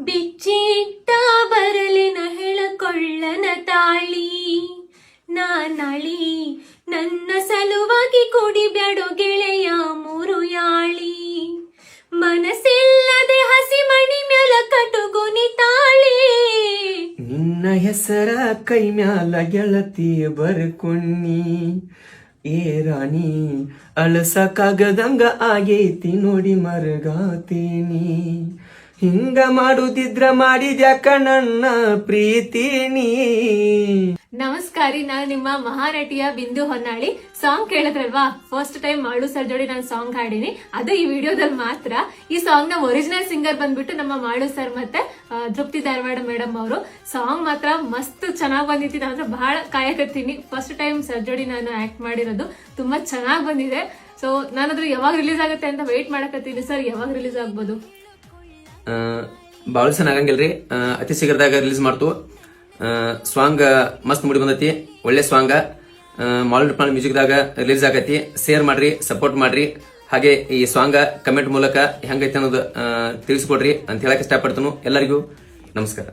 ಬಿಚ್ಚಿಟ್ಟ ಬರಲಿನ ಹೇಳಕೊಳ್ಳನ ತಾಳಿ ನಾನಳಿ ನನ್ನ ಸಲುವಾಗಿ ಕುಡಿಬ್ಯಾಡೋ ಗೆಳೆಯ ಮೂರು ಯಾಳಿ ಮನಸ್ಸಿಲ್ಲದೆ ಹಸಿ ಮಣಿ ಮ್ಯಾಲ ಕಟುಗುನಿ ತಾಳಿ ನಿನ್ನ ಹೆಸರ ಕೈ ಮ್ಯಾಲ ಗೆಳತಿ ಬರ್ಕೊಣ್ಣಿ ಏ ರಾಣಿ ಅಳಸಕ್ಕಾಗದಂಗ ಆಗೈತಿ ನೋಡಿ ಮರಗಾತೀನಿ ಹಿಂಗ ಮಾಡುದಿದ್ರ ಮಾಡಿದ್ಯಾಕ ನನ್ನ ಪ್ರೀತಿನಿ. ನಮಸ್ಕಾರಿ, ನಾನು ನಿಮ್ಮ ಮಹಾನಟಿಯ ಬಿಂದು ಹೊನ್ನಾಳಿ. ಸಾಂಗ್ ಕೇಳಿದ್ರಲ್ವಾ, ಫಸ್ಟ್ ಟೈಮ್ ಮಾಳು ಸರ್ ಜೋಡಿ ನಾನು ಸಾಂಗ್ ಹಾಡಿನಿ. ಅದು ಈ ವಿಡಿಯೋದಲ್ಲಿ ಮಾತ್ರ. ಈ ಸಾಂಗ್ ನ ಒರಿಜಿನಲ್ ಸಿಂಗರ್ ಬಂದ್ಬಿಟ್ಟು ನಮ್ಮ ಮಾಳು ಸರ್ ಮತ್ತೆ ತೃಪ್ತಿ ಧಾರವಾಡ ಮೇಡಮ್ ಅವರು. ಸಾಂಗ್ ಮಾತ್ರ ಮಸ್ತ್ ಚೆನ್ನಾಗ್ ಬಂದಿತ್ತು. ನಾನು ಬಹಳ ಕಾಯಕತ್ತೀನಿ. ಫಸ್ಟ್ ಟೈಮ್ ಸರ್ ಜೋಡಿ ನಾನು ಆಕ್ಟ್ ಮಾಡಿರೋದು, ತುಂಬಾ ಚೆನ್ನಾಗ್ ಬಂದಿದೆ. ಸೊ ನಾನದ್ರ ಯಾವಾಗ ರಿಲೀಸ್ ಆಗುತ್ತೆ ಅಂತ ವೇಟ್ ಮಾಡಕತ್ತೀನಿ. ಸರ್, ಯಾವಾಗ ರಿಲೀಸ್ ಆಗ್ಬೋದು? ಬಾಳ ಚೆನ್ನಾಗಂಗಿಲ್ರಿ, ಅತಿ ಶೀಘ್ರದಾಗ ರಿಲೀಸ್ ಮಾಡ್ತು. ಸಾಂಗ್ ಮಸ್ತ್ ಮುಡಿ ಬಂದೈತಿ, ಒಳ್ಳೆ ಸಾಂಗ್. ಮಾಲ್ ಮ್ಯೂಸಿಕ್ ದಾಗ ರಿಲೀಸ್ ಆಗೈತಿ. ಶೇರ್ ಮಾಡ್ರಿ, ಸಪೋರ್ಟ್ ಮಾಡ್ರಿ. ಹಾಗೆ ಈ ಸಾಂಗ್ ಕಮೆಂಟ್ ಮೂಲಕ ಹೆಂಗೈತಿ ಅನ್ನೋದು ತಿಳಿಸ್ಕೊಡ್ರಿ ಅಂತ ಹೇಳಕ್ ಇಷ್ಟಪಡ್ತೀನಿ. ಎಲ್ಲರಿಗೂ ನಮಸ್ಕಾರ.